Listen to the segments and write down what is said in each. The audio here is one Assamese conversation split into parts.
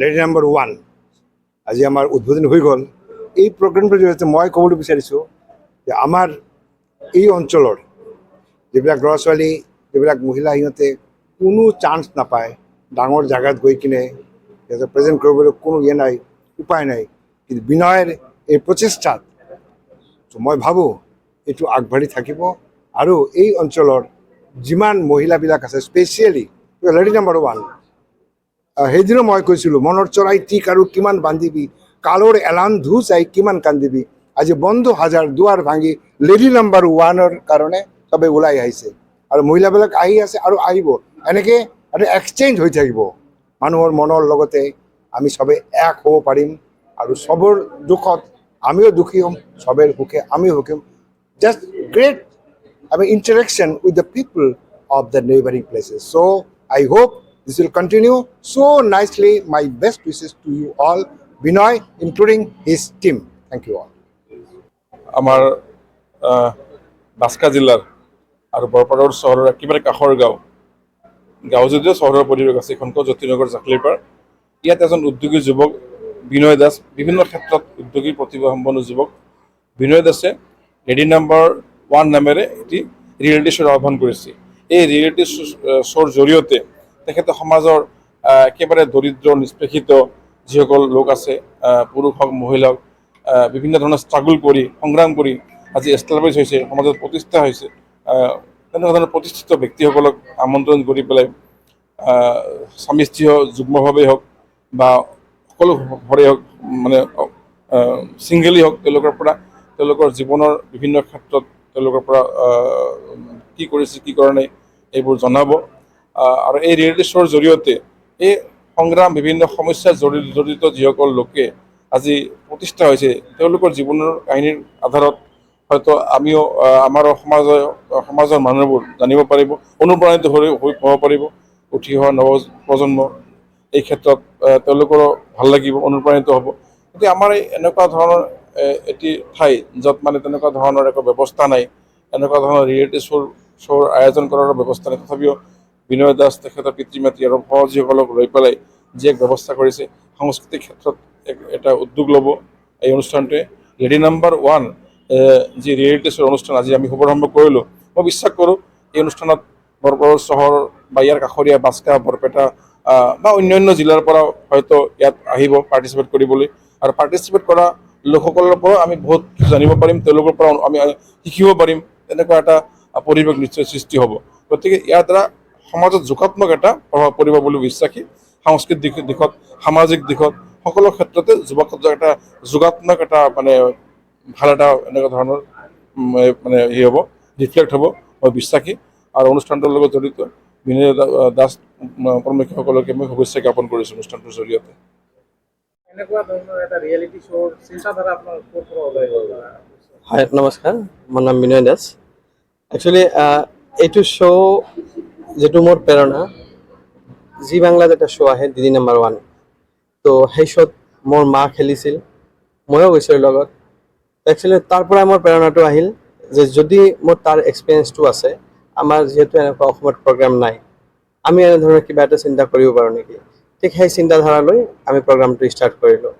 লেডি নাম্বাৰ 1 আজি আমাৰ উদ্বোধন হৈ গ'ল। এই প্ৰগ্ৰেমটোৰ জৰিয়তে মই ক'বলৈ বিচাৰিছোঁ যে আমাৰ এই অঞ্চলৰ যিবিলাক ল'ৰা ছোৱালী, যিবিলাক মহিলা, সিহঁতে কোনো চান্স নাপায় ডাঙৰ জেগাত গৈ কিনে সিহঁতে প্ৰেজেণ্ট কৰিবলৈ কোনো নাই, উপায় নাই। কিন্তু বিনয়ৰ এই প্ৰচেষ্টাত মই ভাবোঁ এইটো আগবাঢ়ি থাকিব আৰু এই অঞ্চলৰ যিমান মহিলাবিলাক আছে, স্পেচিয়েলি লেডি নাম্বাৰ 1, সেইদিনো মই কৈছিলোঁ মনৰ চৰাই টিক আৰু কিমান বান্ধিবি, কালৰ এলান ধু চাই কিমান কান্দিবি। আজি বন্ধু হাজাৰ দুৱাৰ ভাঙি লেডি নাম্বাৰ 1ৰ কাৰণে চবেই ওলাই আহিছে আৰু মহিলাবিলাক আহি আছে আৰু আহিব। এনেকৈ এটা এক্সচেঞ্জ হৈ থাকিব। মানুহৰ মনৰ লগতে আমি চবেই এক হ'ব পাৰিম আৰু চবৰ দুখত আমিও দুখী হ'ম, চবেই সুখে আমিও সুখী হ'ম। Just great interaction with the people of the neighboring places. So I hope this will continue so nicely. My best wishes to you all, Binoy, including his team. Thank you all. আমাৰ বাস্কা জিলাৰ আৰু বৰপাৰৰ চহৰৰ একেবাৰে কাষৰ গাঁও যদিও চহৰৰ পৰিৱেশ আছে, এইখনকৈ জ্যোতিনগৰ জাকলিপাৰ। ইয়াত এজন উদ্যোগী যুৱক বিনয় দাস, বিভিন্ন ক্ষেত্ৰত উদ্যোগী প্ৰতিভাসম্পন্ন যুৱক বিনয় দাসে লেডি নাম্বাৰ 1 নামেৰে এটি ৰিয়েলিটি শ্ব' আহ্বান কৰিছে। এই ৰিয়েলিটি শ্ব'ৰ জৰিয়তে তেখেতে সমাজৰ একেবাৰে দৰিদ্ৰ নিষ্পেষিত যিসকল লোক আছে, পুৰুষ হওক মহিলা হওক, বিভিন্ন ধৰণৰ ষ্ট্ৰাগল কৰি সংগ্ৰাম কৰি আজি এষ্টাব্লিছ হৈছে, সমাজত প্ৰতিষ্ঠা হৈছে, তেনেকুৱা ধৰণৰ প্ৰতিষ্ঠিত ব্যক্তিসকলক আমন্ত্ৰণ কৰি পেলাই স্বামী স্ত্ৰী হওক, যুগ্মভাৱেই হওক বা সকলো ঘৰে হওক, মানে ছিংগেলি হওক, তেওঁলোকৰ জীৱনৰ বিভিন্ন ক্ষেত্ৰত তেওঁলোকৰ পৰা কি কৰিছে কি কৰা নাই এইবোৰ জনাব। আৰু এই ৰিয়েলিটি শ্ব'ৰ জৰিয়তে এই সংগ্ৰাম, বিভিন্ন সমস্যাত জড়িত যিসকল লোকে আজি প্ৰতিষ্ঠা হৈছে, তেওঁলোকৰ জীৱনৰ কাহিনীৰ আধাৰত হয়তো আমিও আমাৰ সমাজৰ মানুহবোৰ জানিব পাৰিব, অনুপ্ৰাণিত হৈ হ'ব পাৰিব। উঠি অহা নৱপ্ৰজন্ম এই ক্ষেত্ৰত তেওঁলোকৰো ভাল লাগিব, অনুপ্ৰাণিত হ'ব। গতিকে আমাৰ এনেকুৱা ধৰণৰ এটি ঠাই য'ত মানে তেনেকুৱা ধৰণৰ একো ব্যৱস্থা নাই, এনেকুৱা ধৰণৰ ৰিয়েলিটি শ্ব'ৰ আয়োজন কৰাৰ ব্যৱস্থা নাই, তথাপিও বিনয় দাস তেখেতৰ পিতৃ মাতৃ আৰু সহযোগীসকলক লৈ পেলাই যি এক ব্যৱস্থা কৰিছে, সাংস্কৃতিক ক্ষেত্ৰত এটা উদ্যোগ ল'ব এই অনুষ্ঠানটোৱে। লেডি নাম্বাৰ 1 যি ৰিয়েলিটি শ্ব'ৰ অনুষ্ঠান আজি আমি শুভাৰম্ভ কৰিলোঁ। মই বিশ্বাস কৰোঁ এই অনুষ্ঠানত বৰপাৰ চহৰ বা ইয়াৰ কাষৰীয়া বাস্কা, বৰপেটা বা অন্যান্য জিলাৰ পৰাও হয়তো ইয়াত আহিব পাৰ্টিচিপেট কৰিবলৈ। আৰু পাৰ্টিচিপেট কৰা লোকসকলৰ পৰাও আমি বহুত জানিব পাৰিম, তেওঁলোকৰ পৰা আমি শিকিব পাৰিম। তেনেকুৱা এটা পৰিৱেশ নিশ্চয় সৃষ্টি হ'ব। গতিকে ইয়াৰ দ্বাৰা সমাজত যোগাত্মক এটা প্ৰভাৱ পৰিব বুলি বিশ্বাসী। সাংস্কৃতিক দিশত, সামাজিক দিশত, সকলো ক্ষেত্ৰতে এটা যোগাত্মক এটা মানে ভাল এটা এনেকুৱা ধৰণৰ মানে হ'ব, ৰিফ্লেক্ট হ'ব, মই বিশ্বাসী। আৰু অনুষ্ঠানটোৰ লগত জড়িত বিনয় দাস কৰ্মীসকলকে মই শুভেচ্ছা জ্ঞাপন কৰিছোঁ অনুষ্ঠানটোৰ জৰিয়তে। হয়, নমস্কাৰ, মোৰ নাম বিনয় দাস। একচুৱেলি এইটো শ্ব' যিটো মোৰ প্ৰেৰণা, জি বাংলাত এটা শ্ব' আহে লেডি নাম্বাৰ 1, তো সেই শ্ব'ত মোৰ মা খেলিছিল, ময়ো গৈছিলোঁ লগত। একচুৱেলি তাৰ পৰাই মোৰ প্ৰেৰণাটো আহিল যে যদি মোৰ তাৰ এক্সপিৰিয়েঞ্চটো আছে, আমাৰ যিহেতু এনেকুৱা অসমত প্ৰগ্ৰাম নাই, আমি এনেধৰণৰ কিবা এটা চিন্তা কৰিব পাৰোঁ নেকি। ঠিক সেই চিন্তাধাৰালৈ আমি প্ৰগ্ৰামটো ষ্টাৰ্ট কৰিলোঁ।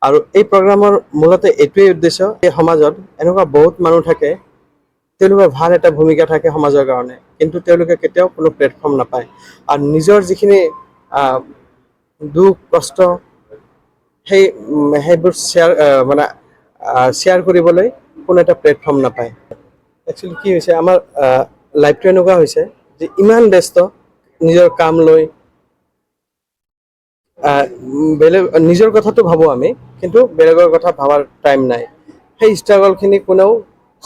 আৰু এই প্ৰগ্ৰামৰ মূলতে এইটোৱেই উদ্দেশ্য, এই সমাজত এনেকুৱা বহুত মানুহ থাকে, তেওঁলোকৰ ভাল এটা ভূমিকা থাকে সমাজৰ কাৰণে, কিন্তু তেওঁলোকে কেতিয়াও কোনো প্লেটফৰ্ম নাপায়। আৰু নিজৰ যিখিনি দুখ কষ্ট সেইবোৰ শ্বেয়াৰ কৰিবলৈ কোনো এটা প্লেটফৰ্ম নাপায়। একচুৱেলি কি হৈছে, আমাৰ লাইফটো এনেকুৱা হৈছে যে ইমান ব্যস্ত নিজৰ কাম লৈ, নিজৰ কথাটো ভাবোঁ আমি, কিন্তু বেলেগৰ কথা ভাবাৰ টাইম নাই। সেই ষ্ট্ৰাগলখিনি কোনেও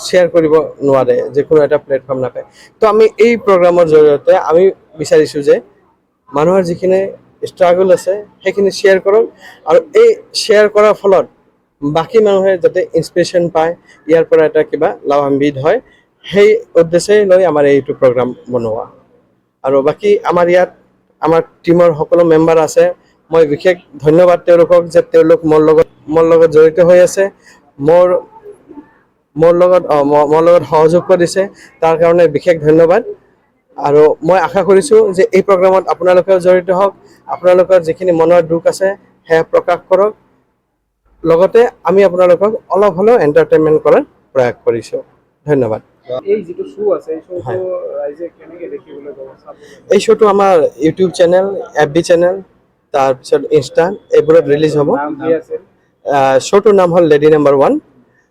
শ্বেয়াৰ কৰিব নোৱাৰে, যে কোনো এটা প্লেটফৰ্ম নাপায়। তো আমি এই প্ৰগ্ৰামৰ জৰিয়তে আমি বিচাৰিছোঁ যে মানুহৰ যিখিনি ষ্ট্ৰাগল আছে সেইখিনি শ্বেয়াৰ কৰক, আৰু এই শ্বেয়াৰ কৰাৰ ফলত বাকী মানুহে যাতে ইনস্পিৰেশ্যন পায়, ইয়াৰ পৰা এটা কিবা লাভান্বিত হয়, সেই উদ্দেশ্যে লৈ আমাৰ এইটো প্ৰগ্ৰাম বনোৱা। আৰু বাকী আমাৰ ইয়াত আমাৰ টীমৰ সকলো মেম্বাৰ আছে, মই বিশেষ ধন্যবাদ তেওঁলোকক যে তেওঁলোক মোৰ লগত জড়িত হৈ আছে, মোৰ লগত সহযোগ কৰিছে, তাৰ কাৰণে বিশেষ ধন্যবাদ। আৰু মই আশা কৰিছোঁ যে এই প্ৰগ্ৰামত আপোনালোকেও জড়িত হওক, আপোনালোকৰ যিখিনি মনৰ দুখ আছে সেয়া প্ৰকাশ কৰক লগতে আমি আপোনালোকক অলপ হ'লেও এণ্টাৰটেইনমেণ্ট কৰাৰ প্ৰয়াস কৰিছোঁ ধন্যবাদ এই যিটো শ্ব' আছে এই শ্ব'টো হয়। ৰাইজে কেনেকে দেখিবলৈ পাব চাবলৈ এই শ্ব'টো আমাৰ ইউটিউব চেনেল FB চেনেল তাৰপিছত ইনষ্টা এইবোৰত ৰিলিজ হ'ব নাম কি আছে শ্ব'টোৰ নাম হ'ল লেডি নাম্বাৰ 1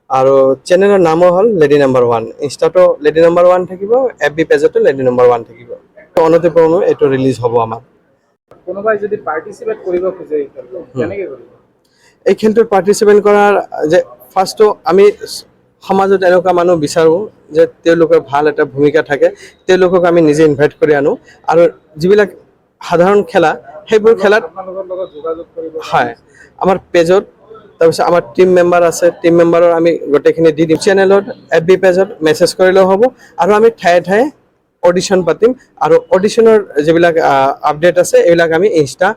আৰু চেনেলৰ নামো হ'ল লেডি নাম্বাৰ 1 ইনষ্টাটো লেডি নাম্বাৰ 1 থাকিব FB পেজতো লেডি নাম্বাৰ 1 থাকিব অনতিপলমে এইটো ৰিলিজ হ'ব আমাৰ কোনোবাই যদি পাৰ্টিচিপেট কৰিব খোজে এই ক্ষেত্ৰত কেনেকে কৰিব এই খেলটোত পাৰ্টিচিপেট কৰাৰ যে ফাৰ্ষ্টটো আমি সমাজত এনেকুৱা মানুহ বিচাৰোঁ যে তেওঁলোকৰ ভাল এটা ভূমিকা থাকে তেওঁলোকক আমি নিজে ইনভাইট কৰি আনো আৰু যিবিলাক সাধাৰণ খেলা সেইবোৰ খেলাত আপোনালোকৰ লগত যোগাযোগ কৰিব হয় আমাৰ পেজত তাৰপিছত আমাৰ টিম মেম্বাৰ আছে টিম মেম্বাৰৰ আমি গোটেইখিনি দি দিম চেনেলত FB পেজত মেছেজ কৰিলেও হ'ব আৰু আমি ঠায়ে ঠায়ে অডিশ্যন পাতিম আৰু অডিশ্যনৰ যিবিলাক আপডেট আছে এইবিলাক আমি ইনষ্টা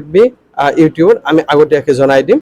FB ইউটিউবত আমি আগতীয়াকৈ জনাই দিম